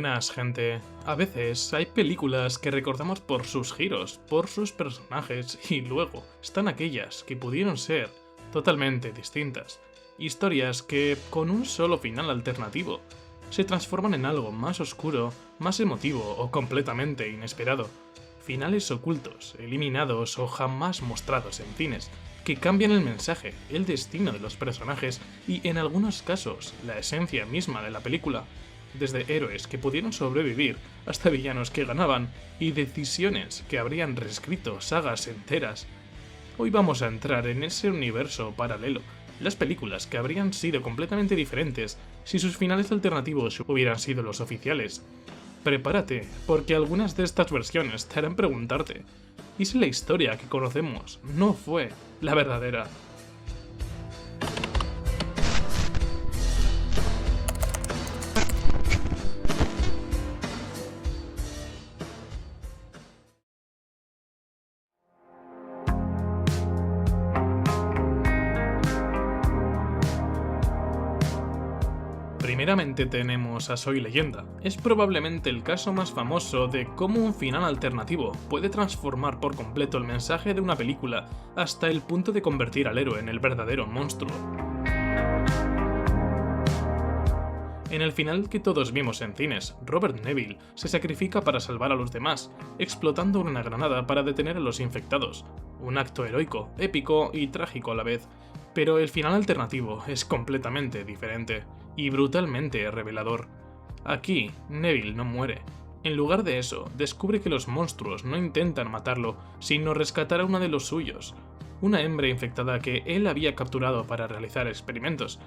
Buenas, gente. A veces hay películas que recordamos por sus giros, por sus personajes, y luego están aquellas que pudieron ser totalmente distintas. Historias que, con un solo final alternativo, se transforman en algo más oscuro, más emotivo o completamente inesperado. Finales ocultos, eliminados o jamás mostrados en cines, que cambian el mensaje, el destino de los personajes y, en algunos casos, la esencia misma de la película. Desde héroes que pudieron sobrevivir hasta villanos que ganaban y decisiones que habrían reescrito sagas enteras. Hoy vamos a entrar en ese universo paralelo, las películas que habrían sido completamente diferentes si sus finales alternativos hubieran sido los oficiales. Prepárate, porque algunas de estas versiones te harán preguntarte, ¿y si la historia que conocemos no fue la verdadera? Primeramente tenemos a Soy Leyenda. Es probablemente el caso más famoso de cómo un final alternativo puede transformar por completo el mensaje de una película hasta el punto de convertir al héroe en el verdadero monstruo. En el final que todos vimos en cines, Robert Neville se sacrifica para salvar a los demás, explotando una granada para detener a los infectados. Un acto heroico, épico y trágico a la vez. Pero el final alternativo es completamente diferente y brutalmente revelador. Aquí, Neville no muere. En lugar de eso, descubre que los monstruos no intentan matarlo, sino rescatar a uno de los suyos, una hembra infectada que él había capturado para realizar experimentos.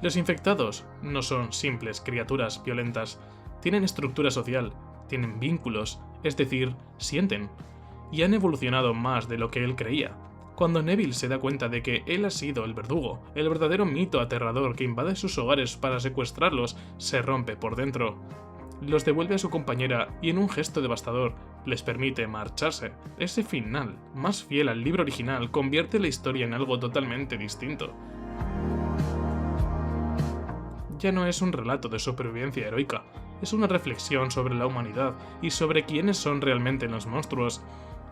Los infectados no son simples criaturas violentas, tienen estructura social, tienen vínculos, es decir, sienten, y han evolucionado más de lo que él creía. Cuando Neville se da cuenta de que él ha sido el verdugo, el verdadero mito aterrador que invade sus hogares para secuestrarlos, se rompe por dentro. Los devuelve a su compañera y en un gesto devastador les permite marcharse. Ese final, más fiel al libro original, convierte la historia en algo totalmente distinto. Ya no es un relato de supervivencia heroica, es una reflexión sobre la humanidad y sobre quiénes son realmente los monstruos.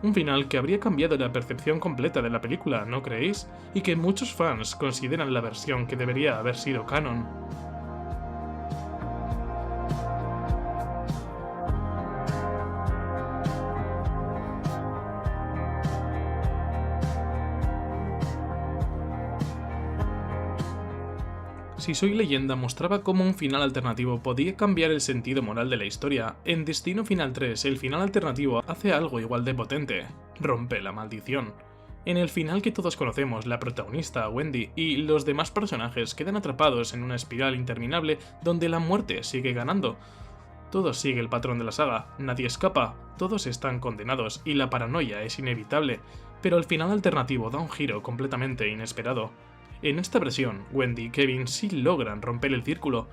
Un final que habría cambiado la percepción completa de la película, ¿no creéis? Y que muchos fans consideran la versión que debería haber sido canon. Si Soy Leyenda mostraba cómo un final alternativo podía cambiar el sentido moral de la historia, en Destino Final 3 el final alternativo hace algo igual de potente: rompe la maldición. En el final que todos conocemos, la protagonista, Wendy, y los demás personajes quedan atrapados en una espiral interminable donde la muerte sigue ganando. Todo sigue el patrón de la saga, nadie escapa, todos están condenados y la paranoia es inevitable, pero el final alternativo da un giro completamente inesperado. En esta versión, Wendy y Kevin sí logran romper el círculo.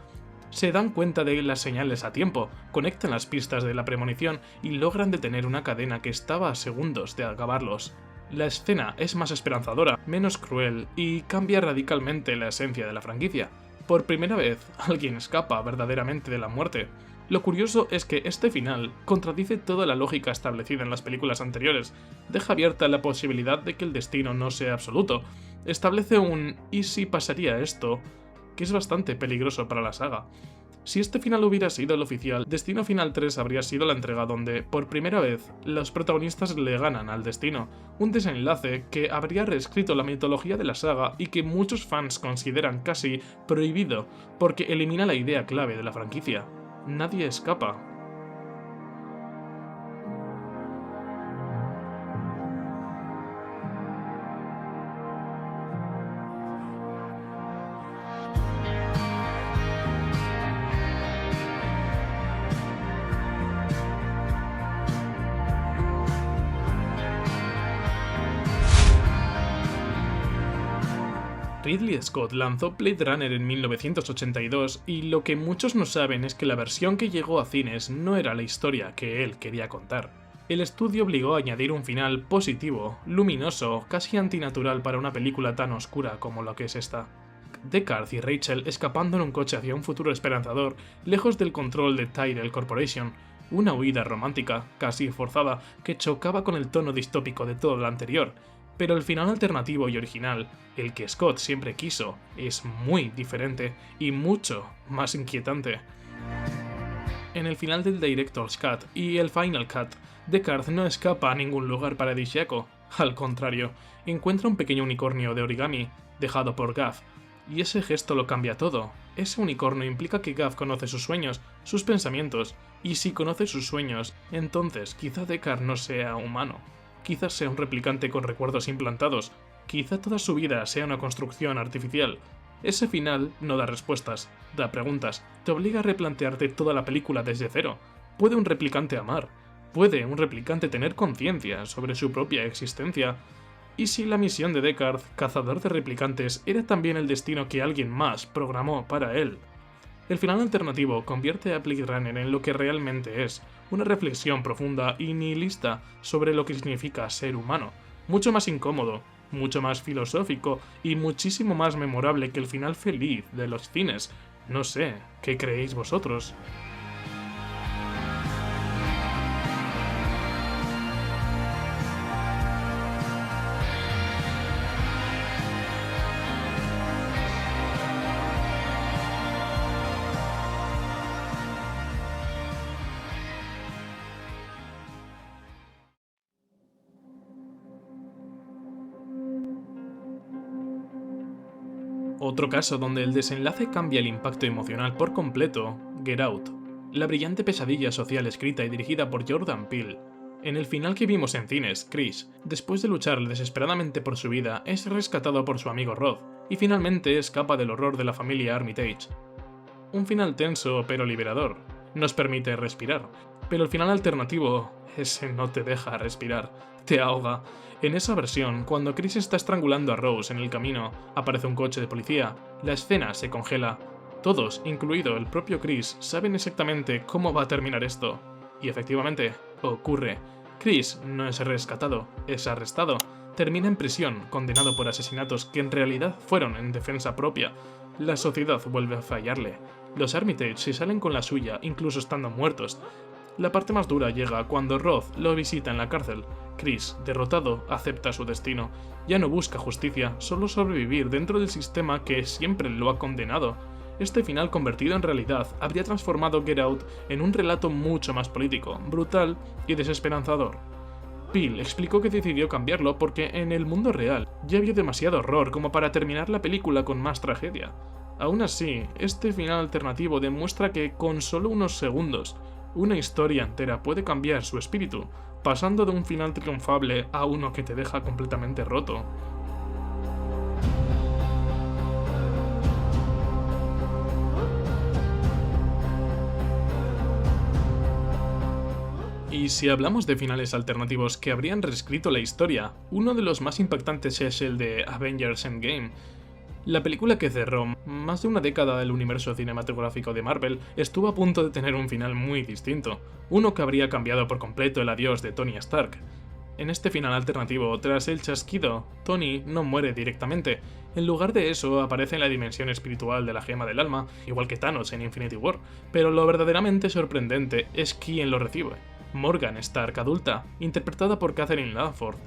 Se dan cuenta de las señales a tiempo, conectan las pistas de la premonición y logran detener una cadena que estaba a segundos de acabarlos. La escena es más esperanzadora, menos cruel y cambia radicalmente la esencia de la franquicia. Por primera vez, alguien escapa verdaderamente de la muerte. Lo curioso es que este final contradice toda la lógica establecida en las películas anteriores, deja abierta la posibilidad de que el destino no sea absoluto, establece un ¿y si pasaría esto?, que es bastante peligroso para la saga. Si este final hubiera sido el oficial, Destino Final 3 habría sido la entrega donde, por primera vez, los protagonistas le ganan al destino, un desenlace que habría reescrito la mitología de la saga y que muchos fans consideran casi prohibido porque elimina la idea clave de la franquicia: nadie escapa. Ridley Scott lanzó Blade Runner en 1982 y lo que muchos no saben es que la versión que llegó a cines no era la historia que él quería contar. El estudio obligó a añadir un final positivo, luminoso, casi antinatural para una película tan oscura como lo que es esta. Deckard y Rachel escapando en un coche hacia un futuro esperanzador, lejos del control de Tyrell Corporation, una huida romántica, casi forzada, que chocaba con el tono distópico de todo lo anterior, pero el final alternativo y original, el que Scott siempre quiso, es muy diferente y mucho más inquietante. En el final del Director's Cut y el Final Cut, Deckard no escapa a ningún lugar paradisíaco, al contrario, encuentra un pequeño unicornio de origami dejado por Gav, y ese gesto lo cambia todo. Ese unicornio implica que Gav conoce sus sueños, sus pensamientos, y si conoce sus sueños, entonces quizá Deckard no sea humano. Quizás sea un replicante con recuerdos implantados, quizá toda su vida sea una construcción artificial. Ese final no da respuestas, da preguntas, te obliga a replantearte toda la película desde cero. ¿Puede un replicante amar? ¿Puede un replicante tener conciencia sobre su propia existencia? ¿Y si la misión de Deckard, cazador de replicantes, era también el destino que alguien más programó para él? El final alternativo convierte a Blade Runner en lo que realmente es, una reflexión profunda y nihilista sobre lo que significa ser humano, mucho más incómodo, mucho más filosófico y muchísimo más memorable que el final feliz de los cines. No sé, ¿qué creéis vosotros? Otro caso donde el desenlace cambia el impacto emocional por completo, Get Out, la brillante pesadilla social escrita y dirigida por Jordan Peele. En el final que vimos en cines, Chris, después de luchar desesperadamente por su vida, es rescatado por su amigo Rod, y finalmente escapa del horror de la familia Armitage. Un final tenso pero liberador, nos permite respirar, pero el final alternativo, ese no te deja respirar, te ahoga. En esa versión, cuando Chris está estrangulando a Rose en el camino, aparece un coche de policía, la escena se congela. Todos, incluido el propio Chris, saben exactamente cómo va a terminar esto. Y efectivamente, ocurre. Chris no es rescatado, es arrestado. Termina en prisión, condenado por asesinatos que en realidad fueron en defensa propia. La sociedad vuelve a fallarle. Los Armitage se salen con la suya, incluso estando muertos. La parte más dura llega cuando Roth lo visita en la cárcel. Chris, derrotado, acepta su destino. Ya no busca justicia, solo sobrevivir dentro del sistema que siempre lo ha condenado. Este final convertido en realidad habría transformado Get Out en un relato mucho más político, brutal y desesperanzador. Peele explicó que decidió cambiarlo porque en el mundo real ya había demasiado horror como para terminar la película con más tragedia. Aún así, este final alternativo demuestra que con solo unos segundos, una historia entera puede cambiar su espíritu, pasando de un final triunfable a uno que te deja completamente roto. Y si hablamos de finales alternativos que habrían reescrito la historia, uno de los más impactantes es el de Avengers Endgame. La película que cerró más de una década del universo cinematográfico de Marvel estuvo a punto de tener un final muy distinto, uno que habría cambiado por completo el adiós de Tony Stark. En este final alternativo, tras el chasquido, Tony no muere directamente. En lugar de eso, aparece en la dimensión espiritual de la gema del alma, igual que Thanos en Infinity War, pero lo verdaderamente sorprendente es quién lo recibe. Morgan Stark adulta, interpretada por Catherine Langford.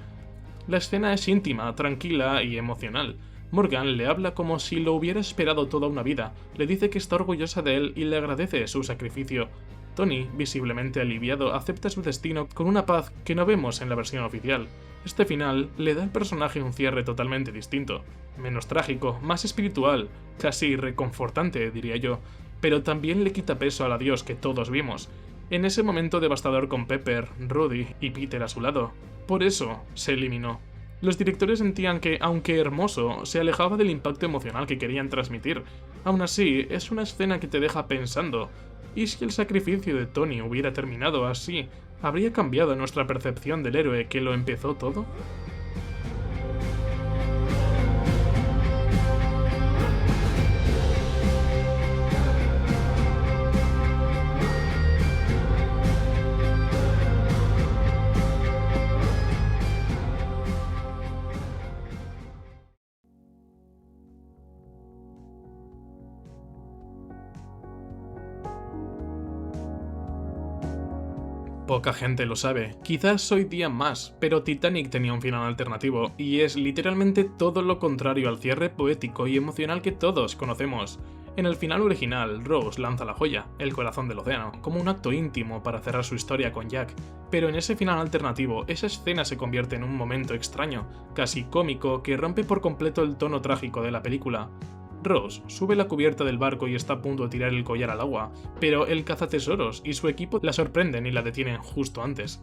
La escena es íntima, tranquila y emocional. Morgan le habla como si lo hubiera esperado toda una vida, le dice que está orgullosa de él y le agradece su sacrificio. Tony, visiblemente aliviado, acepta su destino con una paz que no vemos en la versión oficial. Este final le da al personaje un cierre totalmente distinto, menos trágico, más espiritual, casi reconfortante, diría yo, pero también le quita peso al adiós que todos vimos. En ese momento devastador con Pepper, Rudy y Peter a su lado. Por eso se eliminó. Los directores sentían que, aunque hermoso, se alejaba del impacto emocional que querían transmitir. Aún así, es una escena que te deja pensando, ¿y si el sacrificio de Tony hubiera terminado así? ¿Habría cambiado nuestra percepción del héroe que lo empezó todo? Poca gente lo sabe, quizás hoy día más, pero Titanic tenía un final alternativo, y es literalmente todo lo contrario al cierre poético y emocional que todos conocemos. En el final original, Rose lanza la joya, el corazón del océano, como un acto íntimo para cerrar su historia con Jack, pero en ese final alternativo, esa escena se convierte en un momento extraño, casi cómico, que rompe por completo el tono trágico de la película. Rose sube la cubierta del barco y está a punto de tirar el collar al agua, pero el cazatesoros y su equipo la sorprenden y la detienen justo antes.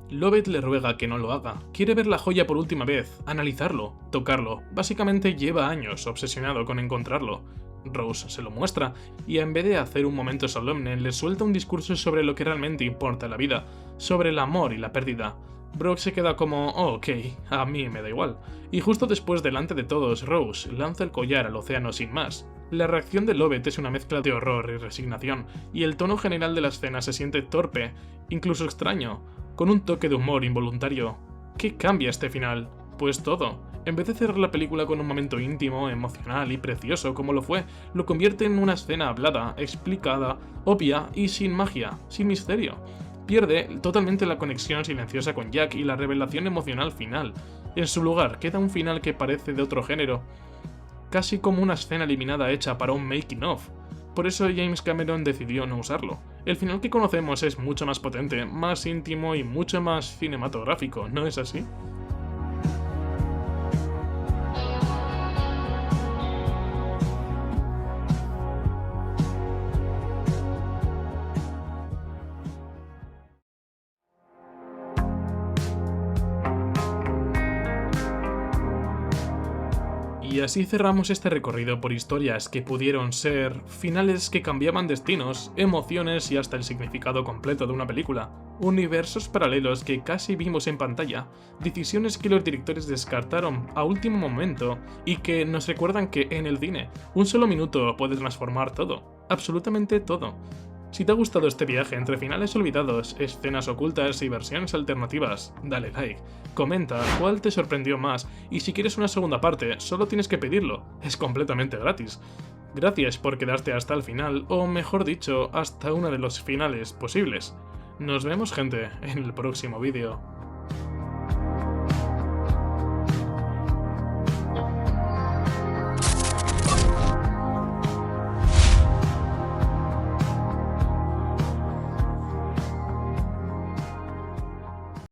Lovett le ruega que no lo haga, quiere ver la joya por última vez, analizarlo, tocarlo, básicamente lleva años obsesionado con encontrarlo. Rose se lo muestra, y en vez de hacer un momento solemne, le suelta un discurso sobre lo que realmente importa en la vida, sobre el amor y la pérdida. Brock se queda como, oh, ok, a mí me da igual. Y justo después, delante de todos, Rose lanza el collar al océano sin más. La reacción de Lovett es una mezcla de horror y resignación, y el tono general de la escena se siente torpe, incluso extraño, con un toque de humor involuntario. ¿Qué cambia este final? Pues todo. En vez de cerrar la película con un momento íntimo, emocional y precioso como lo fue, lo convierte en una escena hablada, explicada, obvia y sin magia, sin misterio. Pierde totalmente la conexión silenciosa con Jack y la revelación emocional final. En su lugar, queda un final que parece de otro género, casi como una escena eliminada hecha para un making of. Por eso James Cameron decidió no usarlo. El final que conocemos es mucho más potente, más íntimo y mucho más cinematográfico, ¿no es así? Y así cerramos este recorrido por historias que pudieron ser finales que cambiaban destinos, emociones y hasta el significado completo de una película, universos paralelos que casi vimos en pantalla, decisiones que los directores descartaron a último momento y que nos recuerdan que en el cine un solo minuto puede transformar todo, absolutamente todo. Si te ha gustado este viaje entre finales olvidados, escenas ocultas y versiones alternativas, dale like, comenta cuál te sorprendió más y si quieres una segunda parte, solo tienes que pedirlo, es completamente gratis. Gracias por quedarte hasta el final, o mejor dicho, hasta uno de los finales posibles. Nos vemos, gente, en el próximo vídeo.